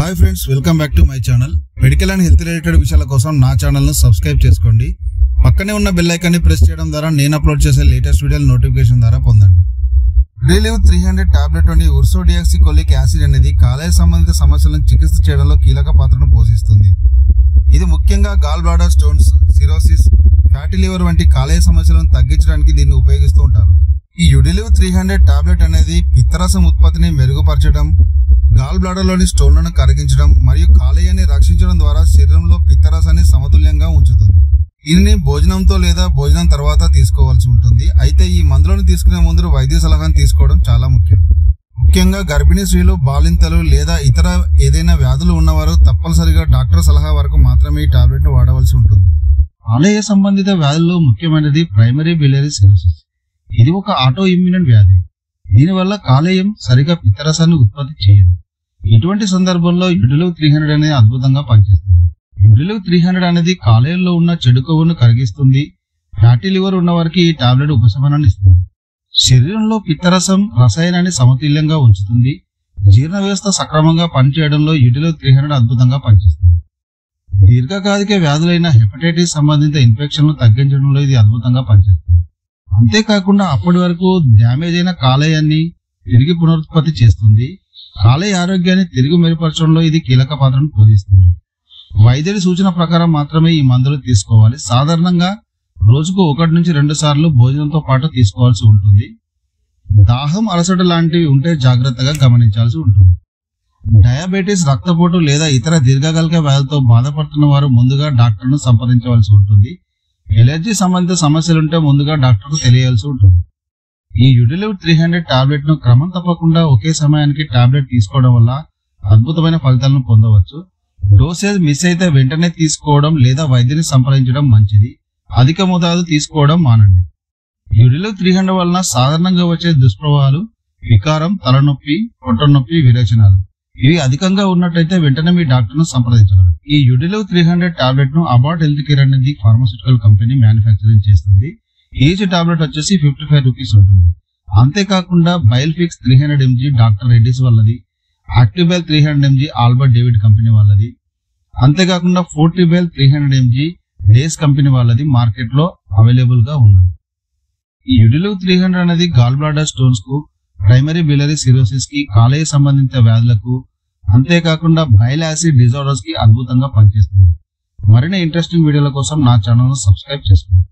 Hi friends, welcome back to my channel. Medical and health related విషయాల కోసం నా ఛానల్ను సబ్స్క్రైబ్ చేసుకోండి. పక్కనే ఉన్న బెల్ ఐకాన్ని ప్రెస్ చేయడం ద్వారా నేను అప్లోడ్ చేసే లేటెస్ట్ వీడియోల నోటిఫికేషన్ ద్వారా పొందండి. రిలీవ్ 300 టాబ్లెట్లోని ఉర్సోడియాక్సికోలిక్ యాసిడ్ అనేది కాలేయ సంబంధిత సమస్యలను చికిత్స చేయడంలో కీలక పాత్రను పోషిస్తుంది. ఇది ముఖ్యంగా gall bladder stones, cirrhosis, fatty liver వంటి కాలేయ సమస్యలను తగ్గించడానికి దీన్ని ఉపయోగిస్తూ ఉంటారు. ఈ యుడిలివ్ 300 టాబ్లెట్ అనేది పిత్తరసం ఉత్పత్తిని మెరుగుపరచడం, గాల్ బ్లాడర్లోని స్టోన్లను కరిగించడం మరియు కాలేయాన్ని రక్షించడం ద్వారా శరీరంలో పిత్తరసాన్ని సమతుల్యంగా ఉంచుతుంది. దీనిని భోజనంతో లేదా భోజనం తర్వాత తీసుకోవాల్సి ఉంటుంది. అయితే ఈ మందులను తీసుకునే ముందు వైద్య సలహాను తీసుకోవడం చాలా ముఖ్యం. ముఖ్యంగా గర్భిణీ స్త్రీలు, బాలింతలు లేదా ఇతర ఏదైనా వ్యాధులు ఉన్నవారు తప్పనిసరిగా డాక్టర్ సలహా వరకు మాత్రమే ఈ టాబ్లెట్ను వాడవలసి ఉంటుంది. కాలేయ సంబంధిత వ్యాధుల్లో ముఖ్యమైనది ప్రైమరీ బిలియరీ సిరోసిస్. ఇది ఒక ఆటో ఇమ్యూన్ వ్యాధి. దీనివల్ల కాలేయం సరిగా పిత్తరసాన్ని ఉత్పత్తి చేయదు. ఇటువంటి సందర్భంలో యుడిలివ్ 300 అనేది అద్భుతంగా పనిచేస్తుంది. యుడిలివ్ 300 అనేది కాలేయంలో ఉన్న చెడు కొవ్వును కరిగిస్తుంది. ఫ్యాటీ లివర్ ఉన్న వారికి ఈ టాబ్లెట్ ఉపశమనాన్ని ఇస్తుంది. శరీరంలో పిత్తరసం రసాయనాన్ని సమతుల్యంగా ఉంచుతుంది. జీర్ణ వ్యవస్థ సక్రమంగా పనిచేయడంలో యుడిలివ్ 300 అద్భుతంగా పనిచేస్తుంది. దీర్ఘకాలిక వ్యాధులైన హెపటైటిస్ సంబంధిత ఇన్ఫెక్షన్లు తగ్గించడంలో ఇది అద్భుతంగా పనిచేస్తుంది. అంతేకాకుండా అప్పటి వరకు డ్యామేజ్ అయిన కాలేయాన్ని తిరిగి పునరుత్పత్తి చేస్తుంది. కాలేయ ఆరోగ్యాన్ని తిరిగి మెరుగుపరచడంలో ఇది కీలక పాత్రను పోషిస్తుంది. వైద్యుడి సూచన ప్రకారం మాత్రమే ఈ మందులు తీసుకోవాలి. సాధారణంగా రోజుకు 1 నుంచి 2 సార్లు భోజనంతో పాటు తీసుకోవాల్సి ఉంటుంది. దాహం, అలసట లాంటివి ఉంటే జాగ్రత్తగా గమనించాల్సి ఉంటుంది. డయాబెటీస్, రక్తపోటు లేదా ఇతర దీర్ఘకాలిక వ్యాధులతో బాధపడుతున్న వారు ముందుగా డాక్టర్ను సంప్రదించవలసి ఉంటుంది. ఎలర్జీ సంబంధిత సమస్యలుంటే ముందుగా డాక్టర్కు తెలియాల్సి ఉంటుంది. ఈ యుడిలివ్ 300 టాబ్లెట్ ను క్రమం తప్పకుండా ఒకే సమయానికి టాబ్లెట్ తీసుకోవడం వల్ల అద్భుతమైన ఫలితాలను పొందవచ్చు. డోసేజ్ మిస్ అయితే వెంటనే తీసుకోవడం లేదా వైద్యుని సంప్రదించడం మంచిది. అధిక మోతాదు తీసుకోవడం మానండి. యుడిలివ్ 300 వలన సాధారణంగా వచ్చే దుష్ప్రభావాలు వికారం, తలనొప్పి, పొట్టనొప్పి, విరేచనాలు. ఇవి అధికంగా ఉన్నట్టయితే వెంటనే మీ డాక్టర్ను సంప్రదించగలరు. ఈ యుడిలివ్ 300 టాబ్లెట్ ను అబాట్ హెల్త్ కేర్ అనేది ఫార్మాస్యూటికల్ కంపెనీ మ్యానుఫ్యాక్చరింగ్ చేస్తుంది. ఈచ్ టాబ్లెట్ వచ్చేసి 55 రూపీస్ ఉంటుంది. అంతేకాకుండా బైల్ఫిక్స్ 300 mg డాక్టర్ రెడ్డిస్ వాళ్ళది, యాక్టిబెల్ 300 mg ఆల్బర్ట్ డేవిడ్ కంపెనీ వాళ్ళది, అంతేకాకుండా ఫోర్టిబెల్ 300 mg డేస్ కంపెనీ వాళ్ళది మార్కెట్ లో అవైలబుల్ గా ఉన్నాయి. ఈ యుడిలివ్ 300 అనేది గాల్ బ్లాడర్ స్టోన్స్ కు, ప్రైమరీ బిలియరీ సిరోసిస్ కి, కాలేయ సంబంధిత వ్యాధులకు, అంతేకాకుండా బైల్ యాసిడ్ డిజార్డర్స్ కి అద్భుతంగా పనిచేస్తుంది. మరిన్ని ఇంట్రెస్టింగ్ వీడియోల కోసం నా ఛానల్ ను సబ్స్క్రైబ్ చేసుకోండి.